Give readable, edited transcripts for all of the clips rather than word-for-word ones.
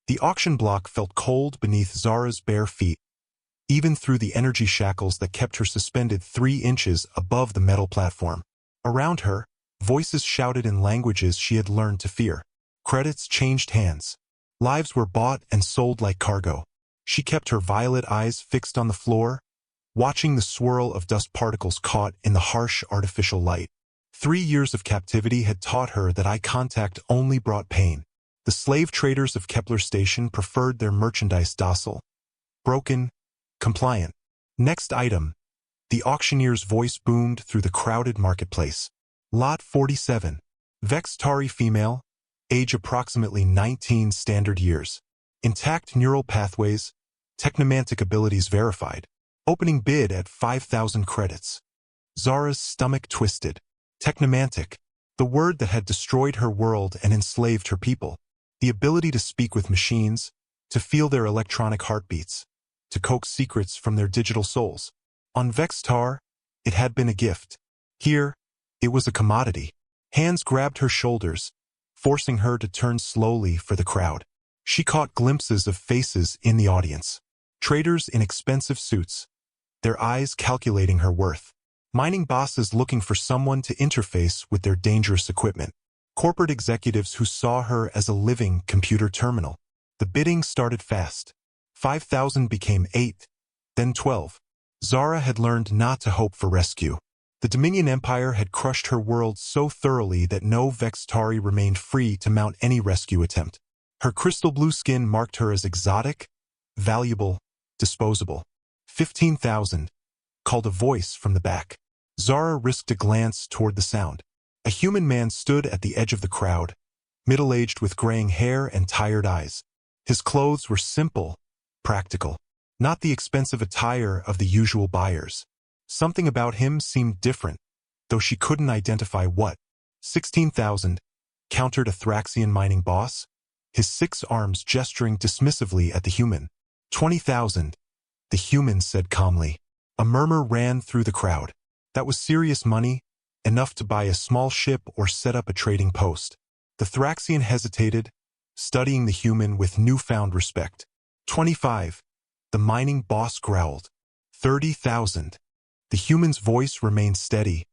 The auction block felt cold beneath Zara's bare feet, even through the energy shackles that kept her suspended 3 inches above the metal platform. Around her, voices shouted in languages she had learned to fear. Credits changed hands. Lives were bought and sold like cargo. She kept her violet eyes fixed on the floor, watching the swirl of dust particles caught in the harsh artificial light. 3 years of captivity had taught her that eye contact only brought pain. The slave traders of Kepler Station preferred their merchandise docile, broken, compliant. Next item. The auctioneer's voice boomed through the crowded marketplace. Lot 47. Vextari female, age approximately 19 standard years. Intact neural pathways, technomantic abilities verified. Opening bid at 5,000 credits. Zara's stomach twisted. Technomantic. The word that had destroyed her world and enslaved her people. The ability to speak with machines, to feel their electronic heartbeats, to coax secrets from their digital souls. On Vextar, it had been a gift. Here, it was a commodity. Hands grabbed her shoulders, forcing her to turn slowly for the crowd. She caught glimpses of faces in the audience. Traders in expensive suits, their eyes calculating her worth. Mining bosses looking for someone to interface with their dangerous equipment. Corporate executives who saw her as a living computer terminal. The bidding started fast. 5,000 became 8, then 12. Zara had learned not to hope for rescue. The Dominion Empire had crushed her world so thoroughly that no Vextari remained free to mount any rescue attempt. Her crystal blue skin marked her as exotic, valuable, disposable. 15,000, called a voice from the back. Zara risked a glance toward the sound. A human man stood at the edge of the crowd, middle-aged with graying hair and tired eyes. His clothes were simple, practical, not the expensive attire of the usual buyers. Something about him seemed different, though she couldn't identify what. 16,000, countered a Thraxian mining boss, his 6 arms gesturing dismissively at the human. 20,000, the human said calmly. A murmur ran through the crowd. That was serious money, enough to buy a small ship or set up a trading post. The Thraxian hesitated, studying the human with newfound respect. 25, the mining boss growled. 30,000. The human's voice remained steady,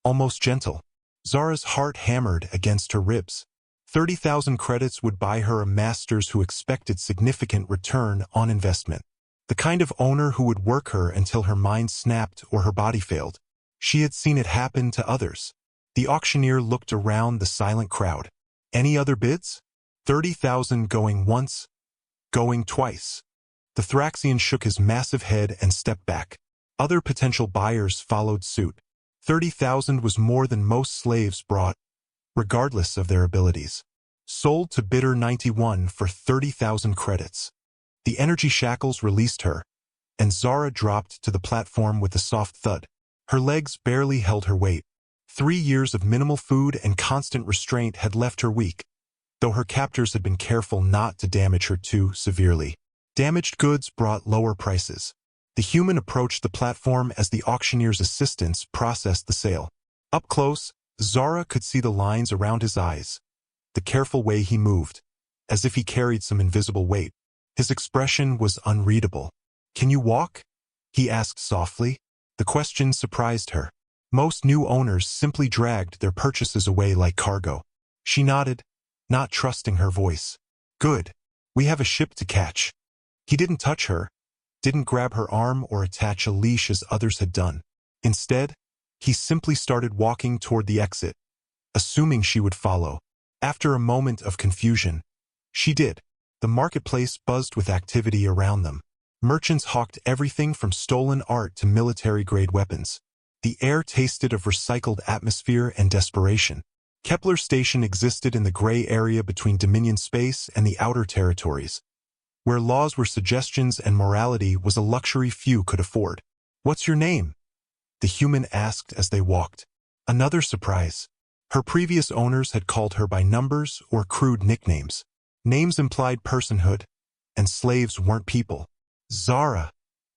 almost gentle. Zara's heart hammered against her ribs. 30,000 credits would buy her a master's who expected significant return on investment. The kind of owner who would work her until her mind snapped or her body failed. She had seen it happen to others. The auctioneer looked around the silent crowd. Any other bids? 30,000 going once, going twice. The Thraxian shook his massive head and stepped back. Other potential buyers followed suit. 30,000 was more than most slaves brought, regardless of their abilities. Sold to bidder 91 for 30,000 credits. The energy shackles released her, and Zara dropped to the platform with a soft thud. Her legs barely held her weight. 3 years of minimal food and constant restraint had left her weak, though her captors had been careful not to damage her too severely. Damaged goods brought lower prices. The human approached the platform as the auctioneer's assistants processed the sale. Up close, Zara could see the lines around his eyes, the careful way he moved, as if he carried some invisible weight. His expression was unreadable. "Can you walk?" he asked softly. The question surprised her. Most new owners simply dragged their purchases away like cargo. She nodded, not trusting her voice. "Good. We have a ship to catch." He didn't touch her, didn't grab her arm or attach a leash as others had done. Instead, he simply started walking toward the exit, assuming she would follow. After a moment of confusion, she did. The marketplace buzzed with activity around them. Merchants hawked everything from stolen art to military-grade weapons. The air tasted of recycled atmosphere and desperation. Kepler Station existed in the gray area between Dominion space and the outer territories, where laws were suggestions and morality was a luxury few could afford. "What's your name?" the human asked as they walked. Another surprise. Her previous owners had called her by numbers or crude nicknames. Names implied personhood, and slaves weren't people. "Zara,"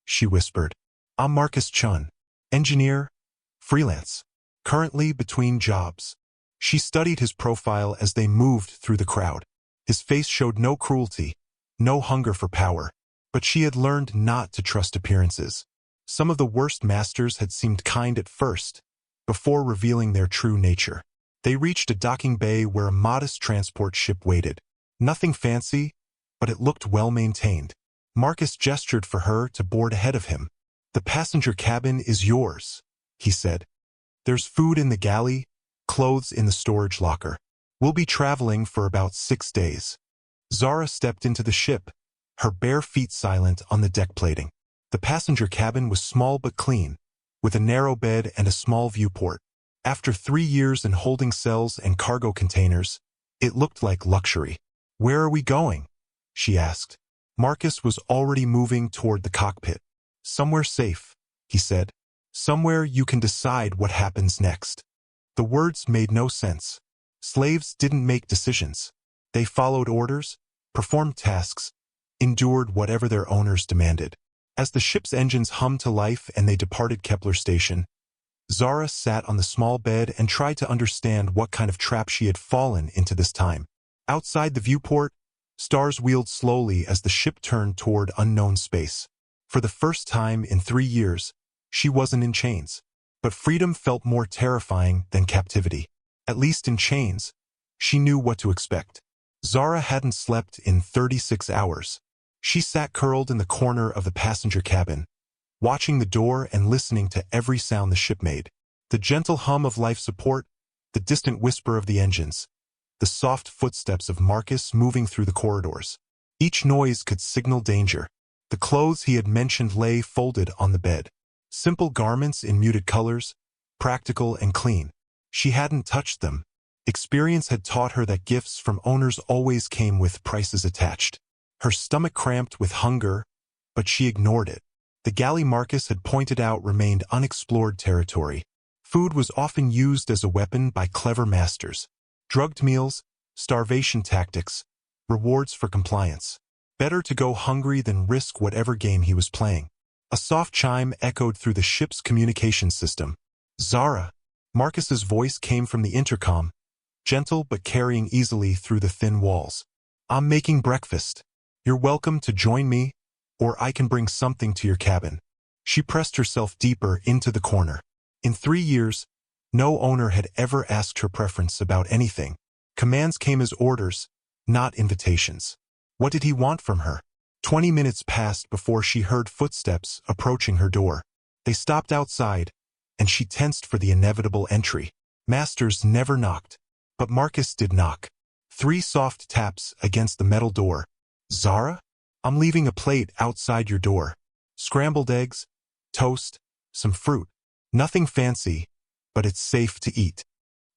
she whispered. "I'm Marcus Chun, engineer, freelance, currently between jobs." She studied his profile as they moved through the crowd. His face showed no cruelty, no hunger for power. But she had learned not to trust appearances. Some of the worst masters had seemed kind at first, before revealing their true nature. They reached a docking bay where a modest transport ship waited. Nothing fancy, but it looked well-maintained. Marcus gestured for her to board ahead of him. "The passenger cabin is yours," he said. "There's food in the galley, clothes in the storage locker. We'll be traveling for about 6 days." Zara stepped into the ship, her bare feet silent on the deck plating. The passenger cabin was small but clean, with a narrow bed and a small viewport. After 3 years in holding cells and cargo containers, it looked like luxury. "Where are we going?" she asked. Marcus was already moving toward the cockpit. "Somewhere safe," he said. "Somewhere you can decide what happens next." The words made no sense. Slaves didn't make decisions. They followed orders, performed tasks, endured whatever their owners demanded. As the ship's engines hummed to life and they departed Kepler Station, Zara sat on the small bed and tried to understand what kind of trap she had fallen into this time. Outside the viewport, stars wheeled slowly as the ship turned toward unknown space. For the first time in 3 years, she wasn't in chains. But freedom felt more terrifying than captivity. At least in chains, she knew what to expect. Zara hadn't slept in 36 hours. She sat curled in the corner of the passenger cabin, watching the door and listening to every sound the ship made. The gentle hum of life support, the distant whisper of the engines, the soft footsteps of Marcus moving through the corridors. Each noise could signal danger. The clothes he had mentioned lay folded on the bed. Simple garments in muted colors, practical and clean. She hadn't touched them. Experience had taught her that gifts from owners always came with prices attached. Her stomach cramped with hunger, but she ignored it. The galley Marcus had pointed out remained unexplored territory. Food was often used as a weapon by clever masters. Drugged meals, starvation tactics, rewards for compliance. Better to go hungry than risk whatever game he was playing. A soft chime echoed through the ship's communication system. "Zara." Marcus's voice came from the intercom, gentle but carrying easily through the thin walls. "I'm making breakfast. You're welcome to join me, or I can bring something to your cabin." She pressed herself deeper into the corner. In 3 years, no owner had ever asked her preference about anything. Commands came as orders, not invitations. What did he want from her? 20 minutes passed before she heard footsteps approaching her door. They stopped outside, and she tensed for the inevitable entry. Masters never knocked, but Marcus did knock. 3 soft taps against the metal door. "Zara? I'm leaving a plate outside your door. Scrambled eggs, toast, some fruit. Nothing fancy, but it's safe to eat."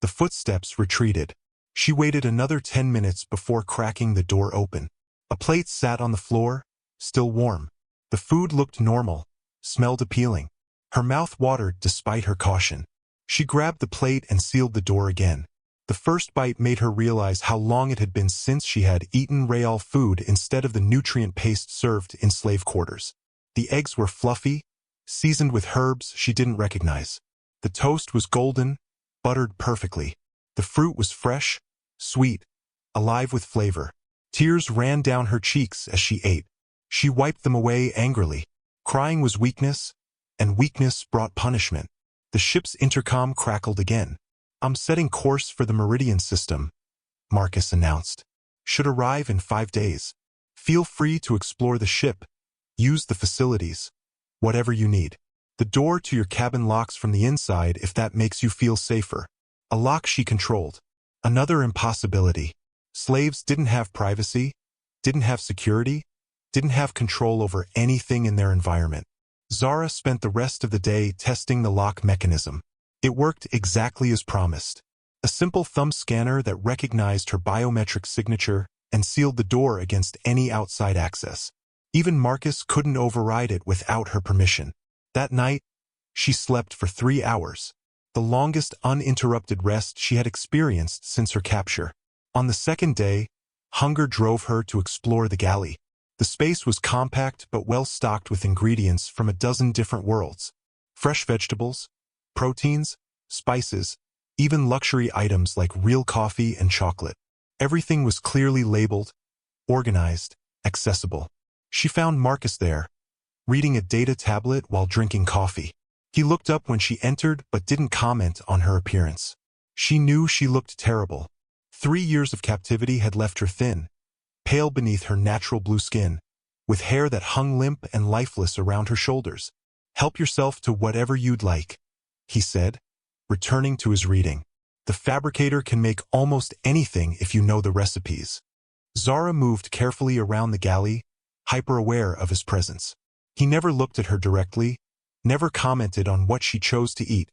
The footsteps retreated. She waited another 10 minutes before cracking the door open. A plate sat on the floor, still warm. The food looked normal, smelled appealing. Her mouth watered despite her caution. She grabbed the plate and sealed the door again. The first bite made her realize how long it had been since she had eaten real food instead of the nutrient paste served in slave quarters. The eggs were fluffy, seasoned with herbs she didn't recognize. The toast was golden, buttered perfectly. The fruit was fresh, sweet, alive with flavor. Tears ran down her cheeks as she ate. She wiped them away angrily. Crying was weakness, and weakness brought punishment. The ship's intercom crackled again. "I'm setting course for the Meridian system," Marcus announced. "Should arrive in 5 days. Feel free to explore the ship, use the facilities, whatever you need. The door to your cabin locks from the inside if that makes you feel safer." A lock she controlled. Another impossibility. Slaves didn't have privacy, didn't have security, didn't have control over anything in their environment. Zara spent the rest of the day testing the lock mechanism. It worked exactly as promised. A simple thumb scanner that recognized her biometric signature and sealed the door against any outside access. Even Marcus couldn't override it without her permission. That night, she slept for 3 hours, the longest uninterrupted rest she had experienced since her capture. On the second day, hunger drove her to explore the galley. The space was compact but well-stocked with ingredients from a dozen different worlds. Fresh vegetables, proteins, spices, even luxury items like real coffee and chocolate. Everything was clearly labeled, organized, accessible. She found Marcus there, reading a data tablet while drinking coffee. He looked up when she entered but didn't comment on her appearance. She knew she looked terrible. 3 years of captivity had left her thin, pale beneath her natural blue skin, with hair that hung limp and lifeless around her shoulders. "Help yourself to whatever you'd like," he said, returning to his reading. "The fabricator can make almost anything if you know the recipes." Zara moved carefully around the galley, hyper-aware of his presence. He never looked at her directly, never commented on what she chose to eat,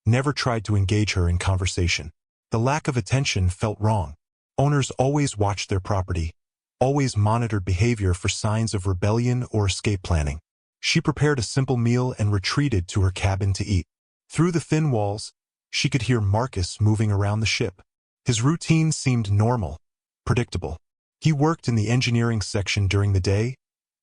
never tried to engage her in conversation. The lack of attention felt wrong. Owners always watched their property, always monitored behavior for signs of rebellion or escape planning. She prepared a simple meal and retreated to her cabin to eat. Through the thin walls, she could hear Marcus moving around the ship. His routine seemed normal, predictable. He worked in the engineering section during the day,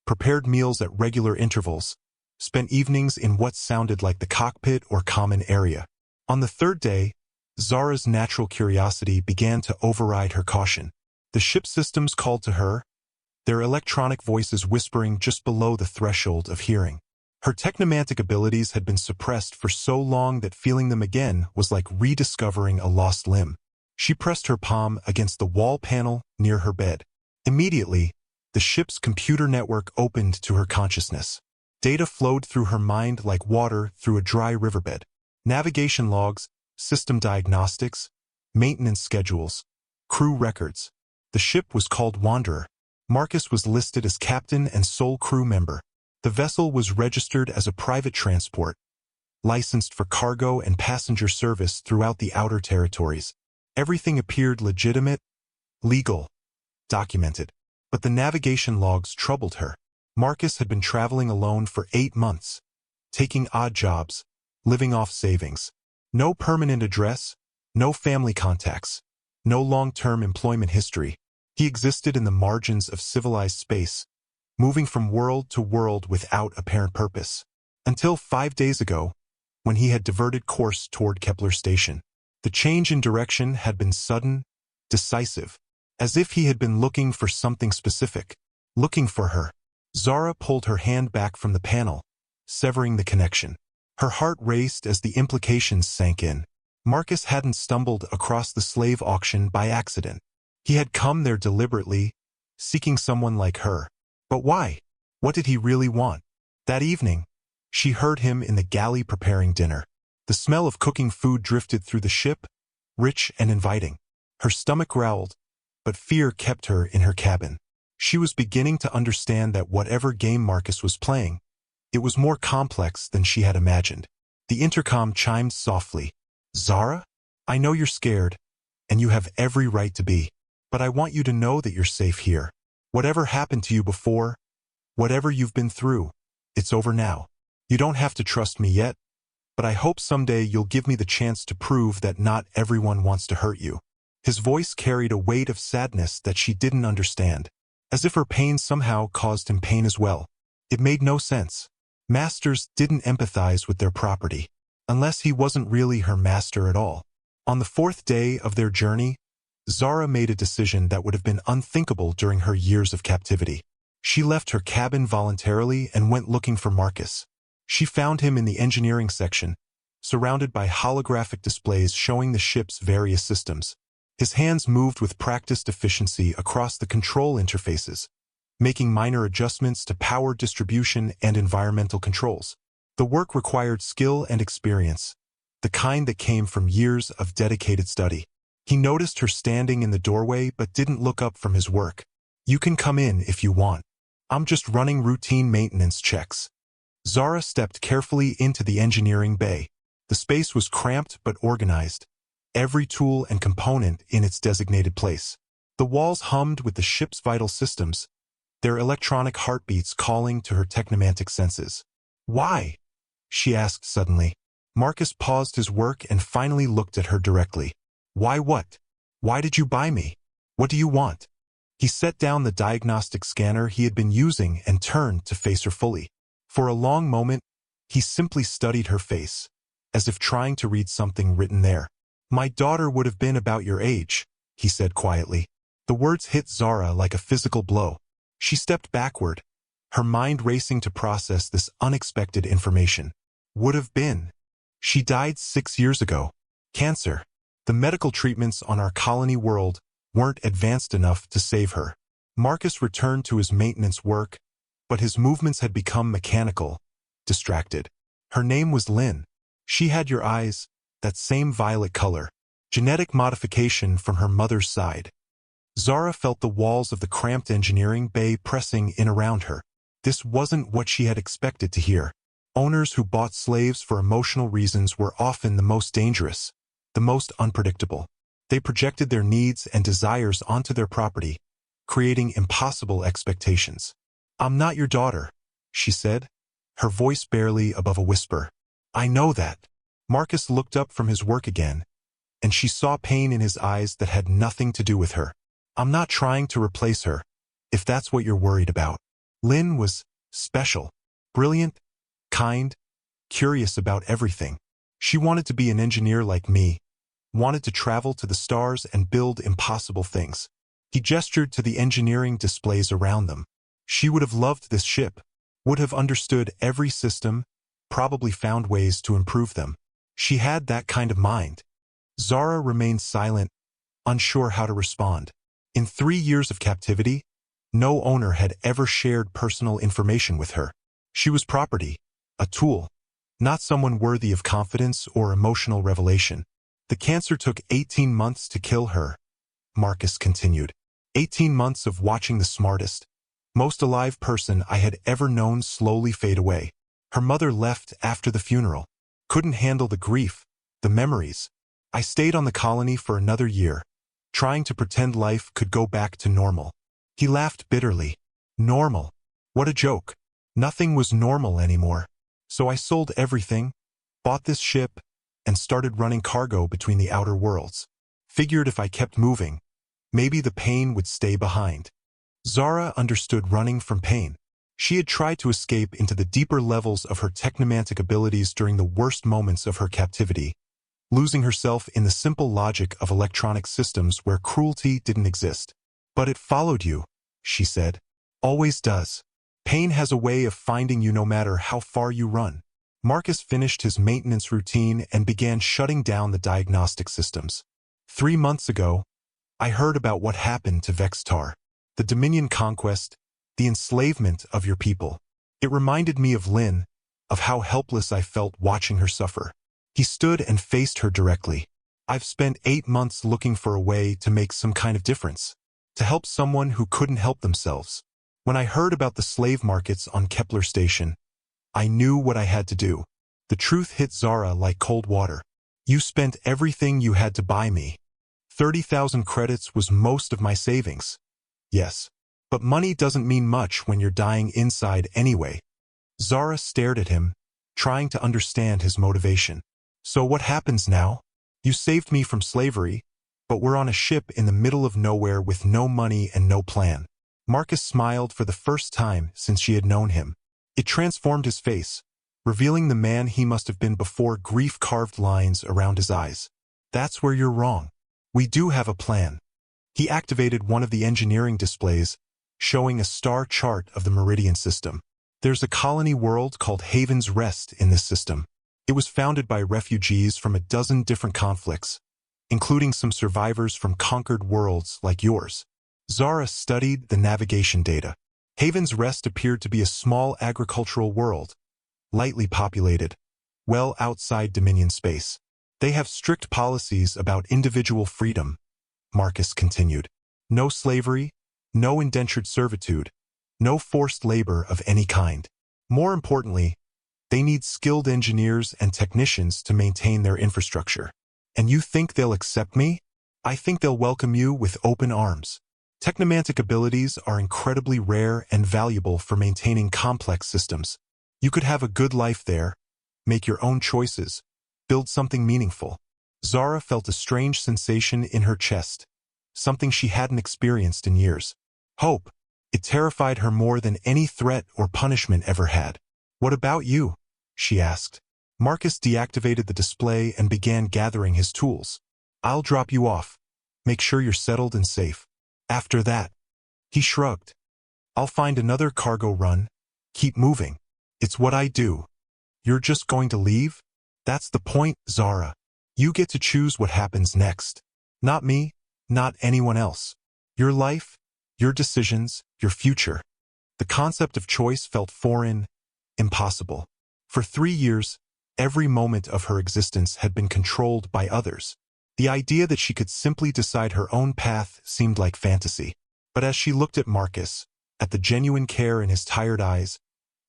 prepared meals at regular intervals, spent evenings in what sounded like the cockpit or common area. On the third day, Zara's natural curiosity began to override her caution. The ship systems called to her, their electronic voices whispering just below the threshold of hearing. Her technomantic abilities had been suppressed for so long that feeling them again was like rediscovering a lost limb. She pressed her palm against the wall panel near her bed. Immediately, the ship's computer network opened to her consciousness. Data flowed through her mind like water through a dry riverbed. Navigation logs, system diagnostics, maintenance schedules, crew records. The ship was called Wanderer. Marcus was listed as captain and sole crew member. The vessel was registered as a private transport, licensed for cargo and passenger service throughout the outer territories. Everything appeared legitimate, legal, documented. But the navigation logs troubled her. Marcus had been traveling alone for 8 months, taking odd jobs, living off savings. No permanent address, no family contacts, no long-term employment history. He existed in the margins of civilized space, moving from world to world without apparent purpose. Until 5 days ago, when he had diverted course toward Kepler Station. The change in direction had been sudden, decisive, as if he had been looking for something specific, looking for her. Zara pulled her hand back from the panel, severing the connection. Her heart raced as the implications sank in. Marcus hadn't stumbled across the slave auction by accident. He had come there deliberately, seeking someone like her. But why? What did he really want? That evening, she heard him in the galley preparing dinner. The smell of cooking food drifted through the ship, rich and inviting. Her stomach growled, but fear kept her in her cabin. She was beginning to understand that whatever game Marcus was playing, it was more complex than she had imagined. The intercom chimed softly. "Zara? I know you're scared, and you have every right to be. But I want you to know that you're safe here. Whatever happened to you before, whatever you've been through, it's over now. You don't have to trust me yet, but I hope someday you'll give me the chance to prove that not everyone wants to hurt you." His voice carried a weight of sadness that she didn't understand, as if her pain somehow caused him pain as well. It made no sense. Masters didn't empathize with their property, unless he wasn't really her master at all. On the 4th day of their journey, Zara made a decision that would have been unthinkable during her years of captivity. She left her cabin voluntarily and went looking for Marcus. She found him in the engineering section, surrounded by holographic displays showing the ship's various systems. His hands moved with practiced efficiency across the control interfaces, making minor adjustments to power distribution and environmental controls. The work required skill and experience, the kind that came from years of dedicated study. He noticed her standing in the doorway but didn't look up from his work. "You can come in if you want. I'm just running routine maintenance checks." Zara stepped carefully into the engineering bay. The space was cramped but organized, every tool and component in its designated place. The walls hummed with the ship's vital systems, their electronic heartbeats calling to her technomantic senses. "Why?" she asked suddenly. Marcus paused his work and finally looked at her directly. "Why what? Why did you buy me? What do you want?" He set down the diagnostic scanner he had been using and turned to face her fully. For a long moment, he simply studied her face, as if trying to read something written there. "My daughter would have been about your age," he said quietly. The words hit Zara like a physical blow. She stepped backward, her mind racing to process this unexpected information. Would have been. She died 6 years ago. Cancer. The medical treatments on our colony world weren't advanced enough to save her. Marcus returned to his maintenance work, but his movements had become mechanical, distracted. Her name was Lynn. She had your eyes, that same violet color. Genetic modification from her mother's side. Zara felt the walls of the cramped engineering bay pressing in around her. This wasn't what she had expected to hear. Owners who bought slaves for emotional reasons were often the most dangerous, the most unpredictable. They projected their needs and desires onto their property, creating impossible expectations. "I'm not your daughter," she said, her voice barely above a whisper. "I know that." Marcus looked up from his work again, and she saw pain in his eyes that had nothing to do with her. "I'm not trying to replace her, if that's what you're worried about." Lynn was special, brilliant, kind, curious about everything. She wanted to be an engineer like me, wanted to travel to the stars and build impossible things. He gestured to the engineering displays around them. She would have loved this ship, would have understood every system, probably found ways to improve them. She had that kind of mind. Zara remained silent, unsure how to respond. In 3 years of captivity, no owner had ever shared personal information with her. She was property, a tool, not someone worthy of confidence or emotional revelation. "The cancer took 18 months to kill her," Marcus continued. 18 months of watching the smartest, most alive person I had ever known slowly fade away. Her mother left after the funeral. Couldn't handle the grief, the memories. I stayed on the colony for another year, trying to pretend life could go back to normal. He laughed bitterly. Normal? What a joke. Nothing was normal anymore. So I sold everything, bought this ship, and started running cargo between the outer worlds. Figured if I kept moving, maybe the pain would stay behind. Zara understood running from pain. She had tried to escape into the deeper levels of her technomantic abilities during the worst moments of her captivity, losing herself in the simple logic of electronic systems where cruelty didn't exist. "But it followed you," she said. "Always does. Pain has a way of finding you no matter how far you run." Marcus finished his maintenance routine and began shutting down the diagnostic systems. 3 months ago, I heard about what happened to Vextar. The Dominion conquest, the enslavement of your people. It reminded me of Lynn, of how helpless I felt watching her suffer. He stood and faced her directly. "I've spent 8 months looking for a way to make some kind of difference, to help someone who couldn't help themselves. When I heard about the slave markets on Kepler Station, I knew what I had to do." The truth hit Zara like cold water. "You spent everything you had to buy me. 30,000 credits was most of my savings." "Yes. But money doesn't mean much when you're dying inside anyway." Zara stared at him, trying to understand his motivation. "So what happens now? You saved me from slavery, but we're on a ship in the middle of nowhere with no money and no plan." Marcus smiled for the first time since she had known him. It transformed his face, revealing the man he must have been before grief carved lines around his eyes. "That's where you're wrong. We do have a plan." He activated one of the engineering displays, showing a star chart of the Meridian system. "There's a colony world called Haven's Rest in this system. It was founded by refugees from a dozen different conflicts, including some survivors from conquered worlds like yours." Zara studied the navigation data. Haven's Rest appeared to be a small agricultural world, lightly populated, well outside Dominion space. "They have strict policies about individual freedom," Marcus continued. "No slavery, no indentured servitude, no forced labor of any kind. More importantly, they need skilled engineers and technicians to maintain their infrastructure. And you think they'll accept me? I think they'll welcome you with open arms. Technomantic abilities are incredibly rare and valuable for maintaining complex systems. You could have a good life there, make your own choices, build something meaningful." Zara felt a strange sensation in her chest, something she hadn't experienced in years. Hope. It terrified her more than any threat or punishment ever had. "What about you?" she asked. Marcus deactivated the display and began gathering his tools. "I'll drop you off. Make sure you're settled and safe. After that," he shrugged. I'll find another cargo run. Keep moving. It's what I do. You're just going to leave? That's the point, Zara. You get to choose what happens next. Not me, not anyone else. Your life, your decisions, your future. The concept of choice felt foreign, impossible. For 3 years, every moment of her existence had been controlled by others. The idea that she could simply decide her own path seemed like fantasy. But as she looked at Marcus, at the genuine care in his tired eyes,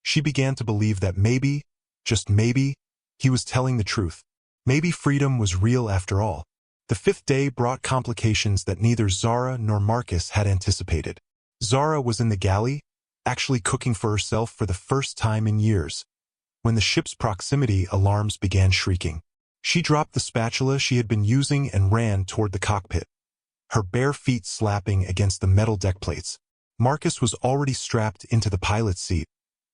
she began to believe that maybe, just maybe, he was telling the truth. Maybe freedom was real after all. The 5th day brought complications that neither Zara nor Marcus had anticipated. Zara was in the galley, actually cooking for herself for the first time in years, when the ship's proximity alarms began shrieking. She dropped the spatula she had been using and ran toward the cockpit, her bare feet slapping against the metal deck plates. Marcus was already strapped into the pilot's seat,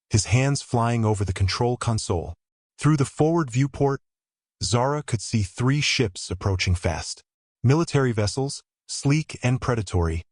his hands flying over the control console. Through the forward viewport, Zara could see 3 ships approaching fast. Military vessels, sleek and predatory,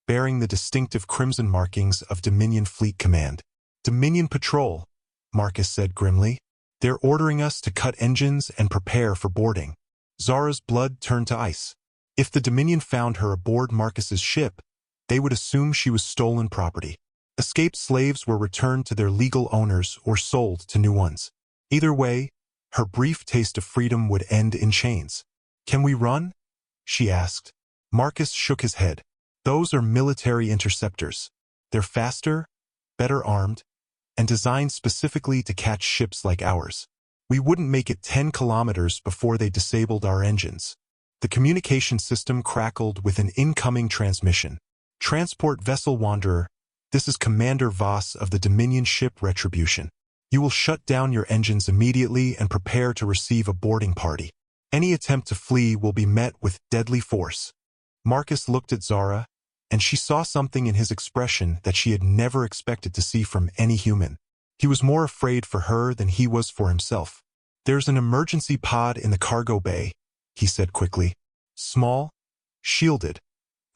bearing the distinctive crimson markings of Dominion Fleet Command. Dominion Patrol, Marcus said grimly. They're ordering us to cut engines and prepare for boarding. Zara's blood turned to ice. If the Dominion found her aboard Marcus's ship, they would assume she was stolen property. Escaped slaves were returned to their legal owners or sold to new ones. Either way, her brief taste of freedom would end in chains. Can we run? She asked. Marcus shook his head. Those are military interceptors. They're faster, better armed, and designed specifically to catch ships like ours. We wouldn't make it 10 kilometers before they disabled our engines. The communication system crackled with an incoming transmission. Transport Vessel Wanderer, this is Commander Voss of the Dominion ship Retribution. You will shut down your engines immediately and prepare to receive a boarding party. Any attempt to flee will be met with deadly force. Marcus looked at Zara, and she saw something in his expression that she had never expected to see from any human. He was more afraid for her than he was for himself. There's an emergency pod in the cargo bay, he said quickly. Small, shielded,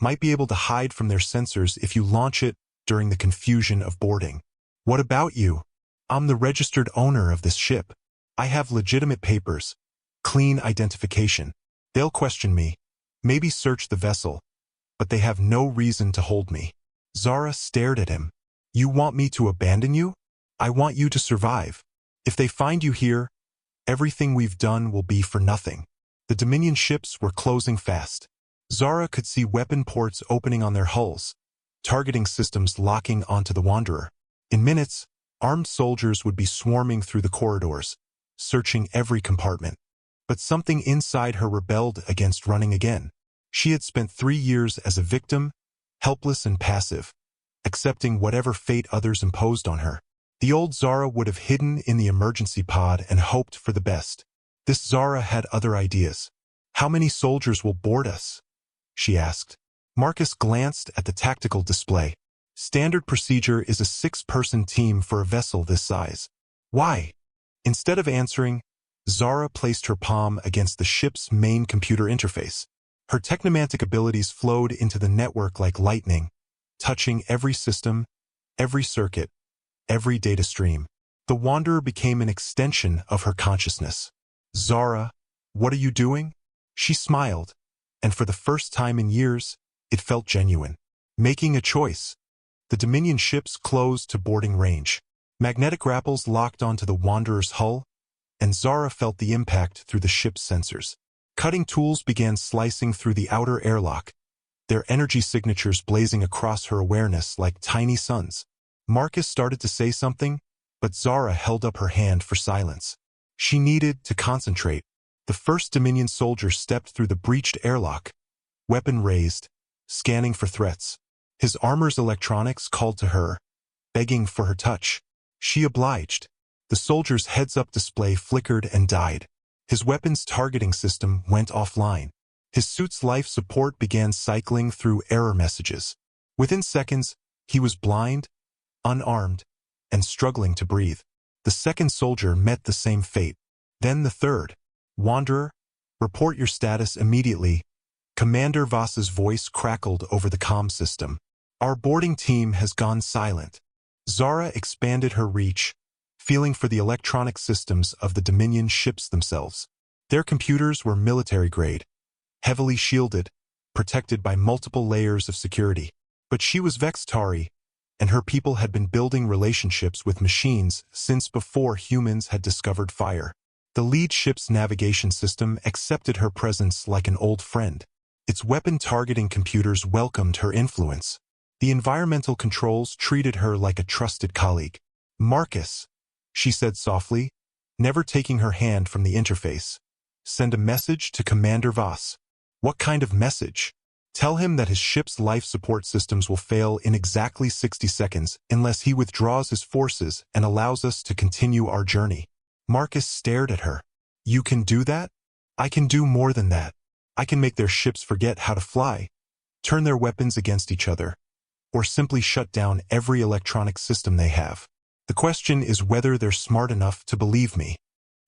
might be able to hide from their sensors if you launch it during the confusion of boarding. What about you? I'm the registered owner of this ship. I have legitimate papers, clean identification. They'll question me, maybe search the vessel, but they have no reason to hold me. Zara stared at him. You want me to abandon you? I want you to survive. If they find you here, everything we've done will be for nothing. The Dominion ships were closing fast. Zara could see weapon ports opening on their hulls, targeting systems locking onto the Wanderer. In minutes, armed soldiers would be swarming through the corridors, searching every compartment. But something inside her rebelled against running again. She had spent 3 years as a victim, helpless and passive, accepting whatever fate others imposed on her. The old Zara would have hidden in the emergency pod and hoped for the best. This Zara had other ideas. How many soldiers will board us? She asked. Marcus glanced at the tactical display. Standard procedure is a 6-person team for a vessel this size. Why? Instead of answering, Zara placed her palm against the ship's main computer interface. Her technomantic abilities flowed into the network like lightning, touching every system, every circuit, every data stream. The Wanderer became an extension of her consciousness. Zara, what are you doing? She smiled, and for the first time in years, it felt genuine. Making a choice. The Dominion ships closed to boarding range. Magnetic grapples locked onto the Wanderer's hull, and Zara felt the impact through the ship's sensors. Cutting tools began slicing through the outer airlock, their energy signatures blazing across her awareness like tiny suns. Marcus started to say something, but Zara held up her hand for silence. She needed to concentrate. The first Dominion soldier stepped through the breached airlock, weapon raised, scanning for threats. His armor's electronics called to her, begging for her touch. She obliged. The soldier's heads-up display flickered and died. His weapon's targeting system went offline. His suit's life support began cycling through error messages. Within seconds, he was blind, unarmed, and struggling to breathe. The second soldier met the same fate. Then the third. Wanderer, report your status immediately. Commander Voss's voice crackled over the comm system. Our boarding team has gone silent. Zara expanded her reach, feeling for the electronic systems of the Dominion ships themselves. Their computers were military-grade, heavily shielded, protected by multiple layers of security. But she was Vextari, and her people had been building relationships with machines since before humans had discovered fire. The lead ship's navigation system accepted her presence like an old friend. Its weapon-targeting computers welcomed her influence. The environmental controls treated her like a trusted colleague. "Marcus," she said softly, never taking her hand from the interface. "Send a message to Commander Voss." "What kind of message?" "Tell him that his ship's life support systems will fail in exactly 60 seconds unless he withdraws his forces and allows us to continue our journey." Marcus stared at her. "You can do that?" "I can do more than that. I can make their ships forget how to fly, turn their weapons against each other, or simply shut down every electronic system they have. The question is whether they're smart enough to believe me."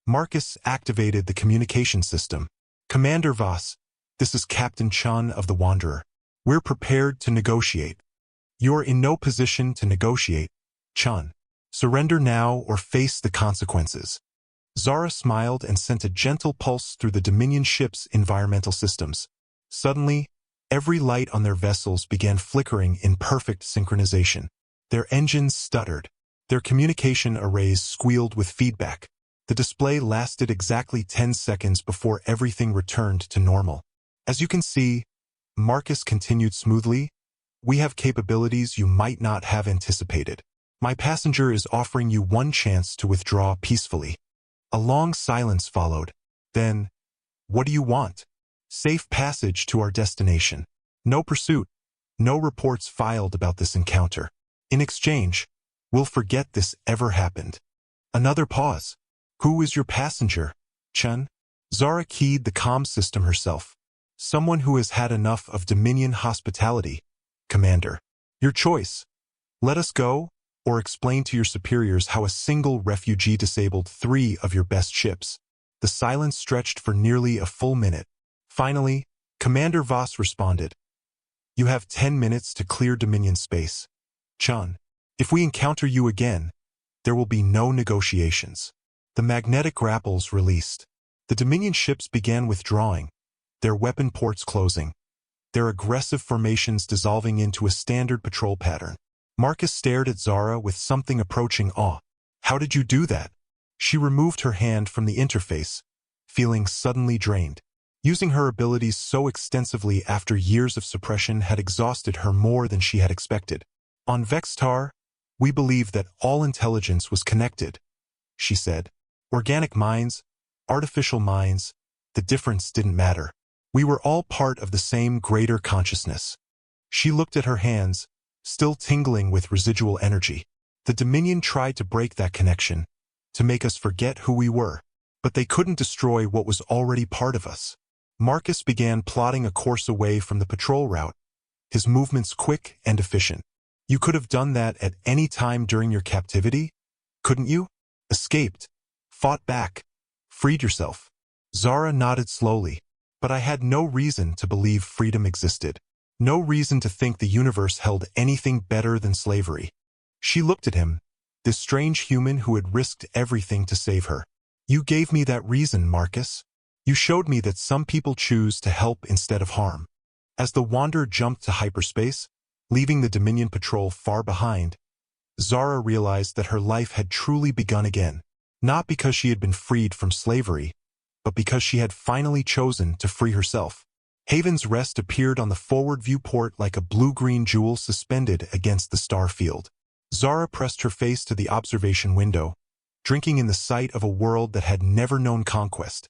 Marcus activated the communication system. "Commander Voss, this is Captain Chun of the Wanderer. We're prepared to negotiate." "You're in no position to negotiate, Chun. Surrender now or face the consequences." Zara smiled and sent a gentle pulse through the Dominion ship's environmental systems. Suddenly, every light on their vessels began flickering in perfect synchronization. Their engines stuttered. Their communication arrays squealed with feedback. The display lasted exactly 10 seconds before everything returned to normal. "As you can see," Marcus continued smoothly, "we have capabilities you might not have anticipated. My passenger is offering you one chance to withdraw peacefully." A long silence followed. Then, "What do you want?" "Safe passage to our destination. No pursuit. No reports filed about this encounter. In exchange, we'll forget this ever happened." Another pause. "Who is your passenger, Chun?" Zara keyed the comm system herself. "Someone who has had enough of Dominion hospitality, Commander. Your choice. Let us go, or explain to your superiors how a single refugee disabled 3 of your best ships." The silence stretched for nearly a full minute. Finally, Commander Voss responded. "You have 10 minutes to clear Dominion space, Chun. If we encounter you again, there will be no negotiations." The magnetic grapples released. The Dominion ships began withdrawing, their weapon ports closing, their aggressive formations dissolving into a standard patrol pattern. Marcus stared at Zara with something approaching awe. "How did you do that?" She removed her hand from the interface, feeling suddenly drained. Using her abilities so extensively after years of suppression had exhausted her more than she had expected. "On Vextar, we believed that all intelligence was connected," she said. "Organic minds, artificial minds, the difference didn't matter. We were all part of the same greater consciousness." She looked at her hands, still tingling with residual energy. "The Dominion tried to break that connection, to make us forget who we were, but they couldn't destroy what was already part of us." Marcus began plotting a course away from the patrol route, his movements quick and efficient. "You could have done that at any time during your captivity, couldn't you? Escaped, fought back, freed yourself." Zara nodded slowly. "But I had no reason to believe freedom existed. No reason to think the universe held anything better than slavery." She looked at him, this strange human who had risked everything to save her. "You gave me that reason, Marcus. You showed me that some people choose to help instead of harm." As the Wanderer jumped to hyperspace, leaving the Dominion patrol far behind, Zara realized that her life had truly begun again, not because she had been freed from slavery, but because she had finally chosen to free herself. Haven's Rest appeared on the forward viewport like a blue-green jewel suspended against the star field. Zara pressed her face to the observation window, drinking in the sight of a world that had never known conquest,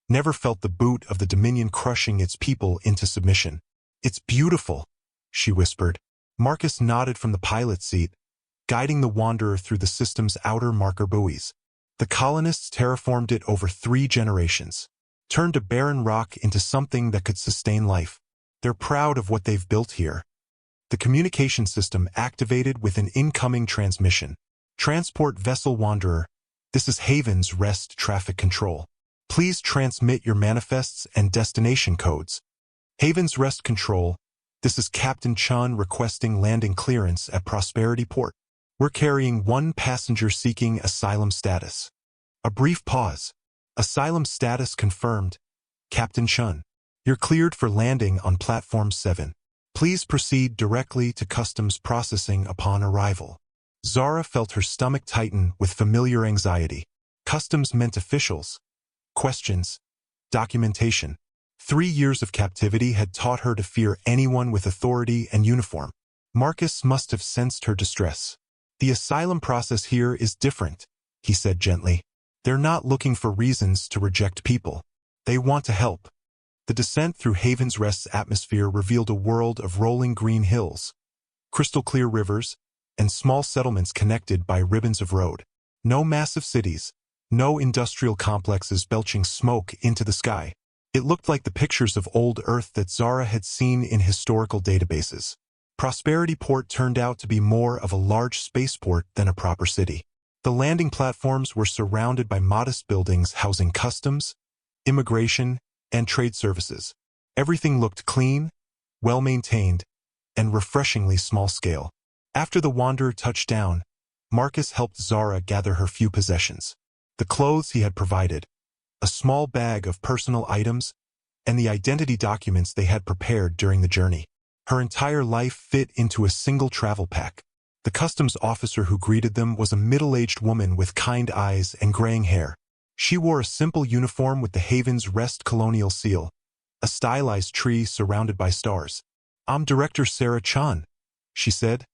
never felt the boot of the Dominion crushing its people into submission. "It's beautiful," she whispered. Marcus nodded from the pilot seat, guiding the Wanderer through the system's outer marker buoys. The colonists terraformed it over 3 generations, turned a barren rock into something that could sustain life. They're proud of what they've built here. The communication system activated with an incoming transmission. "Transport Vessel Wanderer, this is Haven's Rest Traffic Control. Please transmit your manifests and destination codes." Haven's Rest Control, This is Captain Chun requesting landing clearance at Prosperity Port. We're carrying one passenger seeking asylum status. A brief pause. Asylum status confirmed. Captain Chun, you're cleared for landing on Platform 7. Please proceed directly to customs processing upon arrival. Zara felt her stomach tighten with familiar anxiety. Customs meant officials. Questions. Documentation. 3 years of captivity had taught her to fear anyone with authority and uniform. Marcus must have sensed her distress. The asylum process here is different, he said gently. They're not looking for reasons to reject people. They want to help. The descent through Haven's Rest's atmosphere revealed a world of rolling green hills, crystal-clear rivers, and small settlements connected by ribbons of road. No massive cities, no industrial complexes belching smoke into the sky. It looked like the pictures of old Earth that Zara had seen in historical databases. Prosperity Port turned out to be more of a large spaceport than a proper city. The landing platforms were surrounded by modest buildings housing customs, immigration, and trade services. Everything looked clean, well-maintained, and refreshingly small-scale. After the Wanderer touched down, Marcus helped Zara gather her few possessions. The clothes he had provided, a small bag of personal items, and the identity documents they had prepared during the journey. Her entire life fit into a single travel pack. The customs officer who greeted them was a middle-aged woman with kind eyes and graying hair. She wore a simple uniform with the Haven's Rest colonial seal, a stylized tree surrounded by stars. "I'm Director Sarah Chun," she said,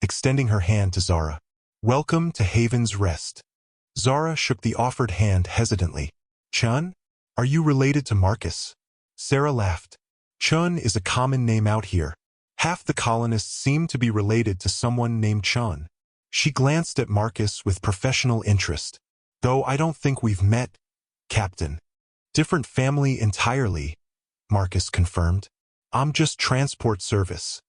extending her hand to Zara. "Welcome to Haven's Rest." Zara shook the offered hand hesitantly. "Chun? Are you related to Marcus?" Sarah laughed. "Chun is a common name out here. Half the colonists seem to be related to someone named Chun." She glanced at Marcus with professional interest. "Though I don't think we've met, Captain." "Different family entirely," Marcus confirmed. "I'm just transport service."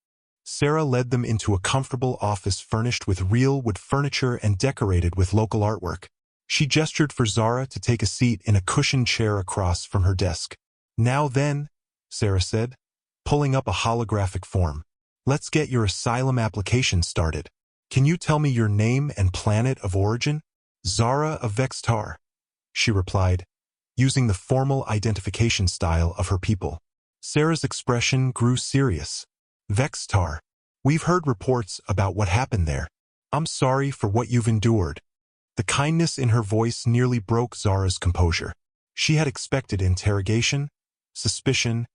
Sarah led them into a comfortable office furnished with real wood furniture and decorated with local artwork. She gestured for Zara to take a seat in a cushioned chair across from her desk. "Now then," Sarah said, pulling up a holographic form. "Let's get your asylum application started. Can you tell me your name and planet of origin?" "Zara of Vextar," she replied, using the formal identification style of her people. Sarah's expression grew serious. "Vextar. We've heard reports about what happened there. I'm sorry for what you've endured." The kindness in her voice nearly broke Zara's composure. She had expected interrogation, suspicion,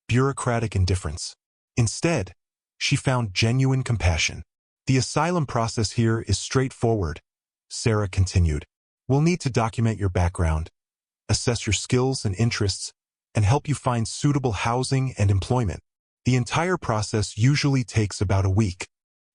bureaucratic indifference. Instead, she found genuine compassion. "The asylum process here is straightforward," Sarah continued. "We'll need to document your background, assess your skills and interests, and help you find suitable housing and employment. The entire process usually takes about a week."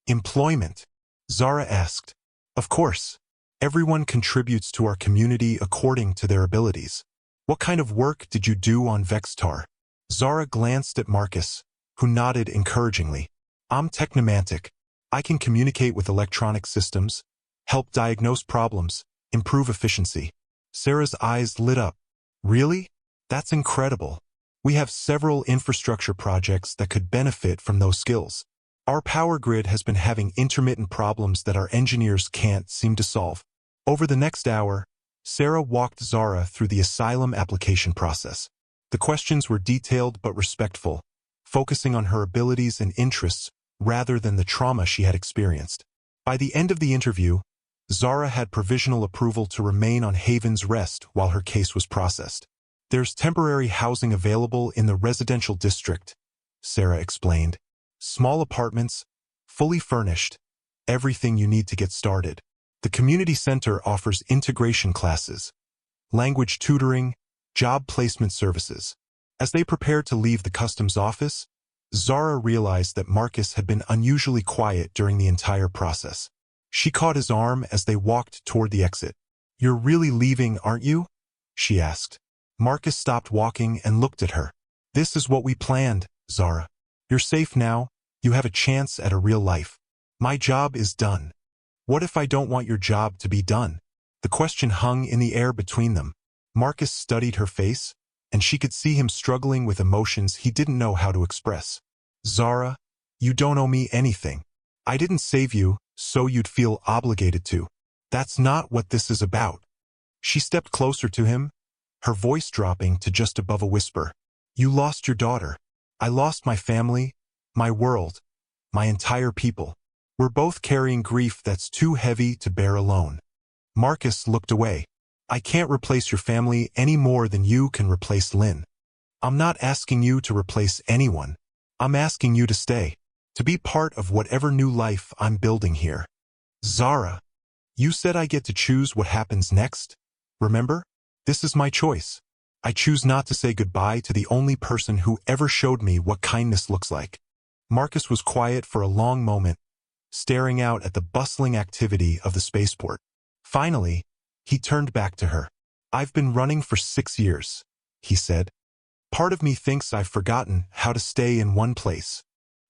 "Employment?" Zara asked. "Of course. Everyone contributes to our community according to their abilities. What kind of work did you do on Vextar?" Zara glanced at Marcus, who nodded encouragingly. "I'm technomantic. I can communicate with electronic systems, help diagnose problems, improve efficiency." Sarah's eyes lit up. "Really? That's incredible. We have several infrastructure projects that could benefit from those skills. Our power grid has been having intermittent problems that our engineers can't seem to solve." Over the next hour, Sarah walked Zara through the asylum application process. The questions were detailed but respectful, focusing on her abilities and interests rather than the trauma she had experienced. By the end of the interview, Zara had provisional approval to remain on Haven's Rest while her case was processed. "There's temporary housing available in the residential district," Sarah explained. "Small apartments, fully furnished, everything you need to get started. The community center offers integration classes, language tutoring, job placement services." As they prepared to leave the customs office, Zara realized that Marcus had been unusually quiet during the entire process. She caught his arm as they walked toward the exit. "You're really leaving, aren't you?" she asked. Marcus stopped walking and looked at her. "This is what we planned, Zara. You're safe now. You have a chance at a real life. My job is done." "What if I don't want your job to be done?" The question hung in the air between them. Marcus studied her face, and she could see him struggling with emotions he didn't know how to express. "Zara, You don't owe me anything. I didn't save you, so you'd feel obligated to. That's not what this is about. She stepped closer to him, her voice dropping to just above a whisper. You lost your daughter. I lost my family, my world, my entire people. We're both carrying grief that's too heavy to bear alone. Marcus looked away. I can't replace your family any more than you can replace Lynn. I'm not asking you to replace anyone. I'm asking you to stay, to be part of whatever new life I'm building here. Zara, you said I get to choose what happens next? Remember? This is my choice. I choose not to say goodbye to the only person who ever showed me what kindness looks like. Marcus was quiet for a long moment, staring out at the bustling activity of the spaceport. Finally, he turned back to her. I've been running for 6 years, he said. Part of me thinks I've forgotten how to stay in one place.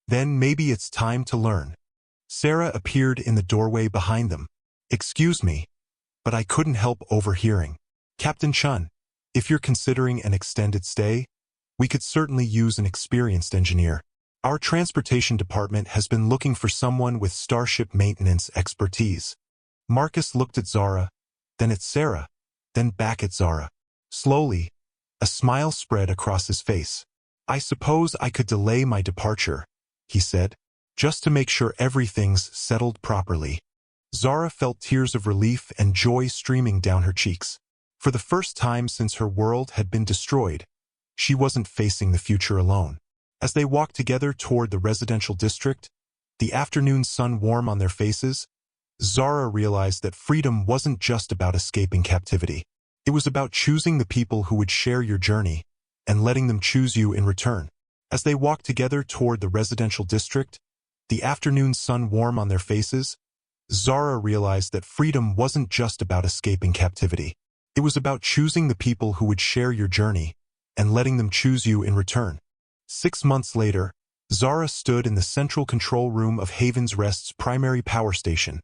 Then maybe it's time to learn. Sarah appeared in the doorway behind them. Excuse me, but I couldn't help overhearing. Captain Chun, if you're considering an extended stay, we could certainly use an experienced engineer. Our transportation department has been looking for someone with starship maintenance expertise. Marcus looked at Zara, then at Sarah, then back at Zara. Slowly, a smile spread across his face. I suppose I could delay my departure, he said, just to make sure everything's settled properly. Zara felt tears of relief and joy streaming down her cheeks. For the first time since her world had been destroyed, she wasn't facing the future alone. As they walked together toward the residential district, the afternoon sun warm on their faces, Zara realized that freedom wasn't just about escaping captivity. It was about choosing the people who would share your journey and letting them choose you in return. As they walked together toward the residential district, the afternoon sun warm on their faces, Zara realized that freedom wasn't just about escaping captivity. It was about choosing the people who would share your journey and letting them choose you in return. 6 months later, Zara stood in the central control room of Haven's Rest's primary power station,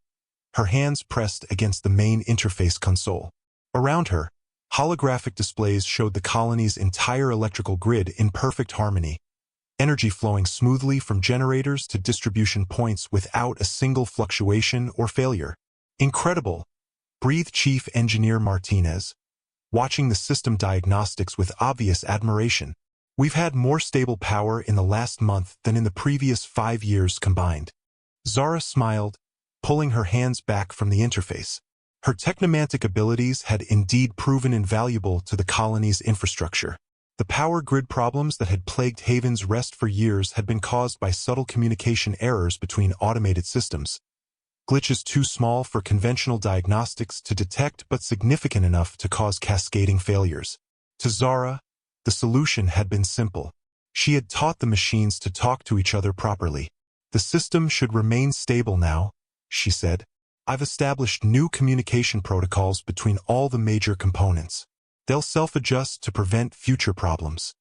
her hands pressed against the main interface console. Around her, holographic displays showed the colony's entire electrical grid in perfect harmony, energy flowing smoothly from generators to distribution points without a single fluctuation or failure. Incredible, breathed Chief Engineer Martinez, watching the system diagnostics with obvious admiration. We've had more stable power in the last month than in the previous 5 years combined. Zara smiled, pulling her hands back from the interface. Her technomantic abilities had indeed proven invaluable to the colony's infrastructure. The power grid problems that had plagued Haven's Rest for years had been caused by subtle communication errors between automated systems. Glitches too small for conventional diagnostics to detect but significant enough to cause cascading failures. To Zara, the solution had been simple. She had taught the machines to talk to each other properly. The system should remain stable now, she said. I've established new communication protocols between all the major components. They'll self-adjust to prevent future problems.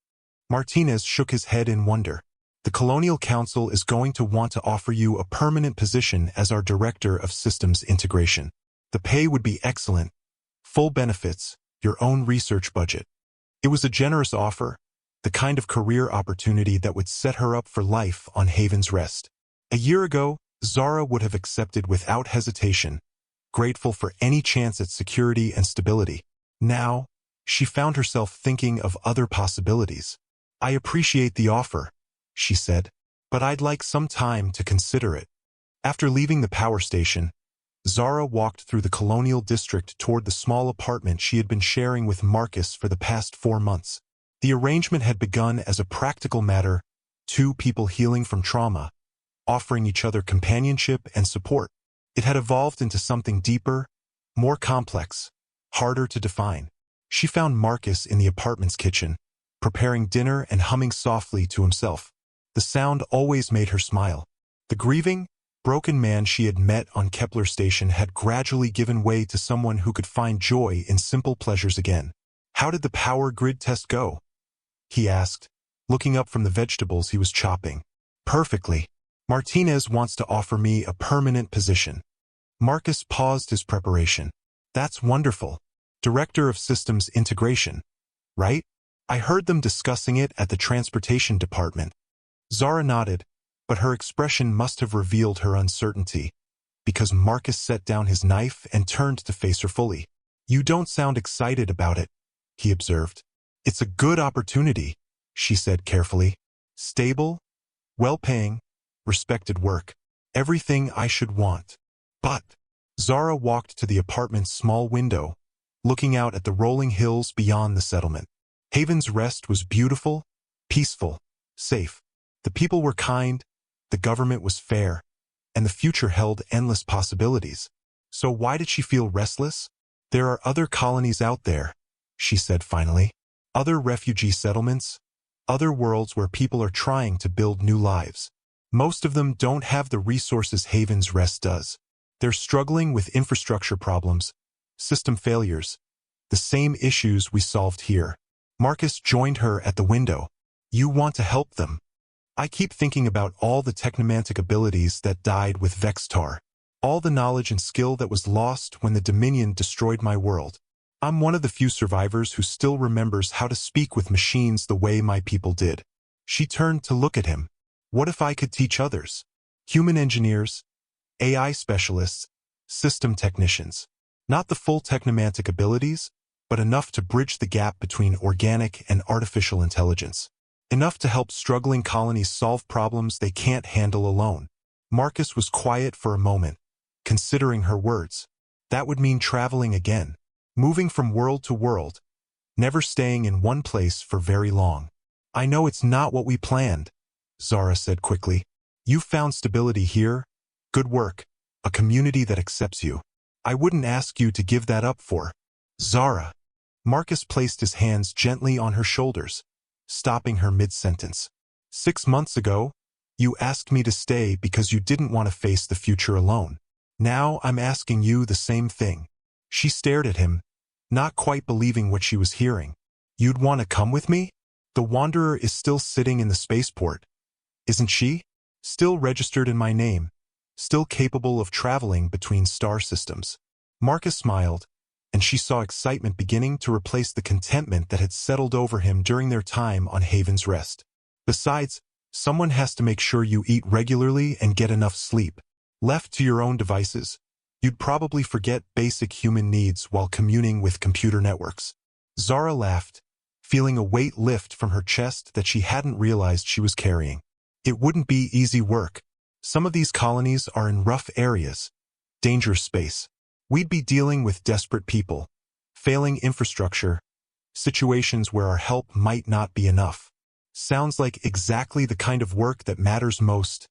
Martinez shook his head in wonder. The Colonial Council is going to want to offer you a permanent position as our Director of Systems Integration. The pay would be excellent. Full benefits, your own research budget. It was a generous offer, the kind of career opportunity that would set her up for life on Haven's Rest. A year ago, Zara would have accepted without hesitation, grateful for any chance at security and stability. Now, she found herself thinking of other possibilities. I appreciate the offer, she said, but I'd like some time to consider it. After leaving the power station, Zara walked through the colonial district toward the small apartment she had been sharing with Marcus for the past 4 months. The arrangement had begun as a practical matter, 2 people healing from trauma, offering each other companionship and support. It had evolved into something deeper, more complex, harder to define. She found Marcus in the apartment's kitchen, preparing dinner and humming softly to himself. The sound always made her smile. The grieving, broken man she had met on Kepler Station had gradually given way to someone who could find joy in simple pleasures again. How did the power grid test go? He asked, looking up from the vegetables he was chopping. Perfectly. Martinez wants to offer me a permanent position. Marcus paused his preparation. That's wonderful. Director of Systems Integration, right? I heard them discussing it at the Transportation Department. Zara nodded, but her expression must have revealed her uncertainty, because Marcus set down his knife and turned to face her fully. "You don't sound excited about it," he observed. "It's a good opportunity," she said carefully. "Stable, well-paying, respected work. Everything I should want." But Zara walked to the apartment's small window, looking out at the rolling hills beyond the settlement. Haven's Rest was beautiful, peaceful, safe. The people were kind, the government was fair, and the future held endless possibilities. So why did she feel restless? "There are other colonies out there," she said finally. "Other refugee settlements, other worlds where people are trying to build new lives. Most of them don't have the resources Haven's Rest does. They're struggling with infrastructure problems, system failures, the same issues we solved here." Marcus joined her at the window. "You want to help them?" "I keep thinking about all the technomantic abilities that died with Vextar. All the knowledge and skill that was lost when the Dominion destroyed my world. I'm one of the few survivors who still remembers how to speak with machines the way my people did." She turned to look at him. "What if I could teach others? Human engineers, AI specialists, system technicians. Not the full technomantic abilities, but enough to bridge the gap between organic and artificial intelligence. Enough to help struggling colonies solve problems they can't handle alone." Marcus was quiet for a moment, considering her words. That would mean traveling again, moving from world to world, never staying in one place for very long. "I know it's not what we planned," Zara said quickly. "You've found stability here, good work, a community that accepts you. I wouldn't ask you to give that up for." "Zara." Marcus placed his hands gently on her shoulders, stopping her mid-sentence. "6 months ago, you asked me to stay because you didn't want to face the future alone. Now I'm asking you the same thing." She stared at him, not quite believing what she was hearing. "You'd want to come with me? The Wanderer is still sitting in the spaceport, isn't she? Still registered in my name, still capable of traveling between star systems." Marcus smiled, and she saw excitement beginning to replace the contentment that had settled over him during their time on Haven's Rest. "Besides, someone has to make sure you eat regularly and get enough sleep. Left to your own devices, you'd probably forget basic human needs while communing with computer networks." Zara laughed, feeling a weight lift from her chest that she hadn't realized she was carrying. "It wouldn't be easy work. Some of these colonies are in rough areas, dangerous space. We'd be dealing with desperate people, failing infrastructure, situations where our help might not be enough." "Sounds like exactly the kind of work that matters most,"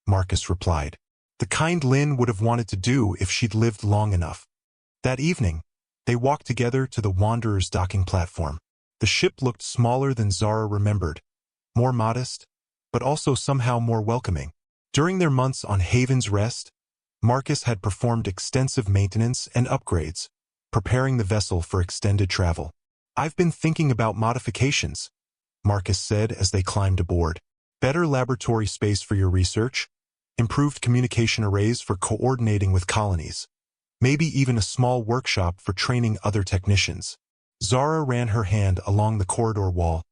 Marcus replied. "The kind Lynn would have wanted to do if she'd lived long enough." That evening, they walked together to the Wanderer's docking platform. The ship looked smaller than Zara remembered, more modest, but also somehow more welcoming. During their months on Haven's Rest, Marcus had performed extensive maintenance and upgrades, preparing the vessel for extended travel. "I've been thinking about modifications," Marcus said as they climbed aboard. "Better laboratory space for your research, improved communication arrays for coordinating with colonies, maybe even a small workshop for training other technicians." Zara ran her hand along the corridor wall,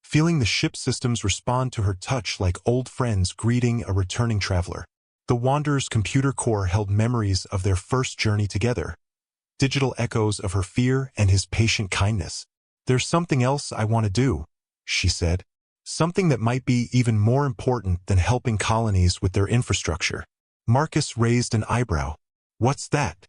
feeling the ship systems respond to her touch like old friends greeting a returning traveler. The Wanderer's computer core held memories of their first journey together, digital echoes of her fear and his patient kindness. "There's something else I want to do," she said. "Something that might be even more important than helping colonies with their infrastructure." Marcus raised an eyebrow. "What's that?"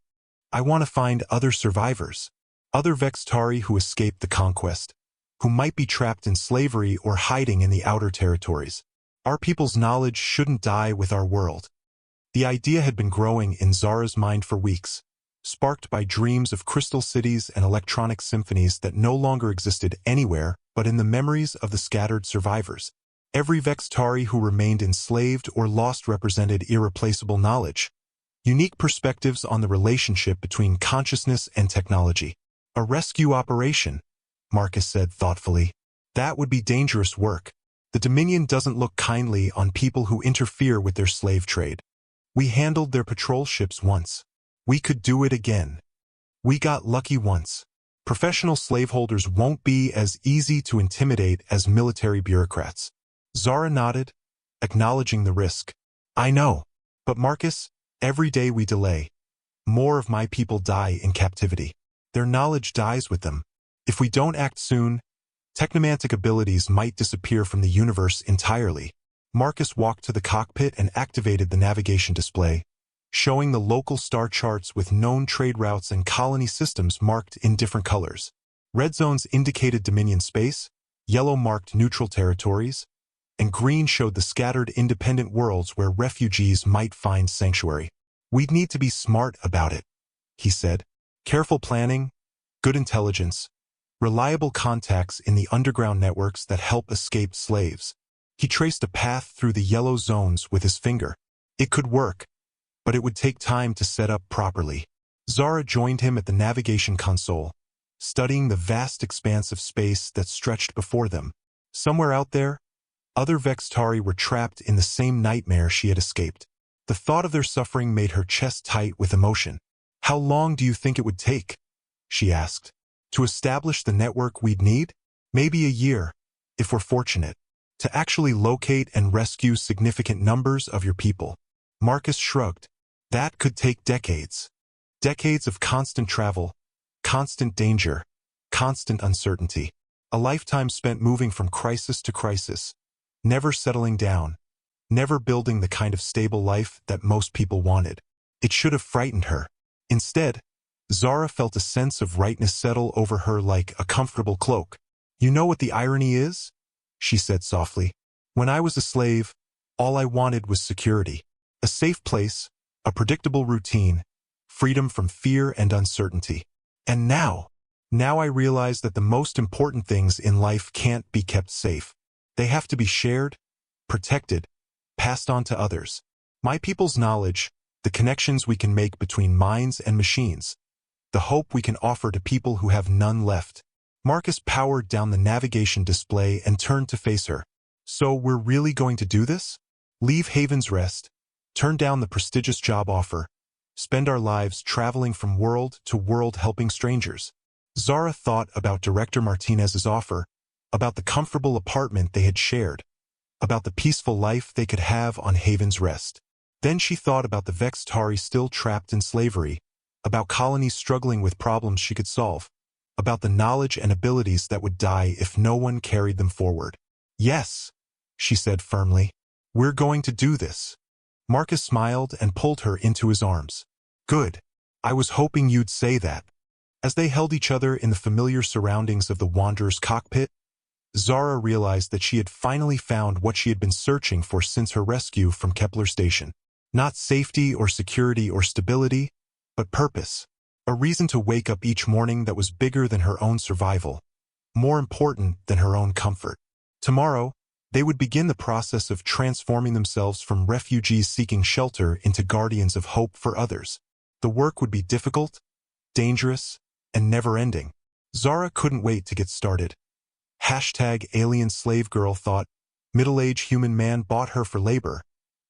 "I want to find other survivors. Other Vextari who escaped the conquest, who might be trapped in slavery or hiding in the outer territories. Our people's knowledge shouldn't die with our world." The idea had been growing in Zara's mind for weeks, sparked by dreams of crystal cities and electronic symphonies that no longer existed anywhere but in the memories of the scattered survivors. Every Vextari who remained enslaved or lost represented irreplaceable knowledge, unique perspectives on the relationship between consciousness and technology. "A rescue operation," Marcus said thoughtfully. "That would be dangerous work. The Dominion doesn't look kindly on people who interfere with their slave trade. We handled their patrol ships once. We could do it again. We got lucky once. Professional slaveholders won't be as easy to intimidate as military bureaucrats." Zara nodded, acknowledging the risk. I know. But Marcus, every day we delay, more of my people die in captivity. Their knowledge dies with them. If we don't act soon, technomantic abilities might disappear from the universe entirely. Marcus walked to the cockpit and activated the navigation display, showing the local star charts with known trade routes and colony systems marked in different colors. Red zones indicated Dominion space, yellow marked neutral territories, and green showed the scattered independent worlds where refugees might find sanctuary. We'd need to be smart about it, he said. Careful planning, good intelligence, reliable contacts in the underground networks that help escaped slaves. He traced a path through the yellow zones with his finger. It could work, but it would take time to set up properly. Zara joined him at the navigation console, studying the vast expanse of space that stretched before them. Somewhere out there, other Vextari were trapped in the same nightmare she had escaped. The thought of their suffering made her chest tight with emotion. How long do you think it would take? She asked. To establish the network we'd need? Maybe a year, if we're fortunate. To actually locate and rescue significant numbers of your people. Marcus shrugged. That could take decades. Decades of constant travel, constant danger, constant uncertainty. A lifetime spent moving from crisis to crisis, never settling down, never building the kind of stable life that most people wanted. It should have frightened her. Instead, Zara felt a sense of rightness settle over her like a comfortable cloak. You know what the irony is? She said softly. When I was a slave, all I wanted was security. A safe place, a predictable routine, freedom from fear and uncertainty. And now I realize that the most important things in life can't be kept safe. They have to be shared, protected, passed on to others. My people's knowledge, the connections we can make between minds and machines, the hope we can offer to people who have none left. Marcus powered down the navigation display and turned to face her. So we're really going to do this? Leave Haven's Rest, turn down the prestigious job offer, spend our lives traveling from world to world helping strangers. Zara thought about Director Martinez's offer, about the comfortable apartment they had shared, about the peaceful life they could have on Haven's Rest. Then she thought about the Vextari still trapped in slavery, about colonies struggling with problems she could solve, about the knowledge and abilities that would die if no one carried them forward. Yes, she said firmly. We're going to do this. Marcus smiled and pulled her into his arms. Good. I was hoping you'd say that. As they held each other in the familiar surroundings of the Wanderer's cockpit, Zara realized that she had finally found what she had been searching for since her rescue from Kepler Station. Not safety or security or stability, but purpose. A reason to wake up each morning that was bigger than her own survival, more important than her own comfort. Tomorrow, they would begin the process of transforming themselves from refugees seeking shelter into guardians of hope for others. The work would be difficult, dangerous, and never-ending. Zara couldn't wait to get started. #alien slave girl thought middle-aged human man bought her for labor,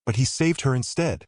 but he saved her instead.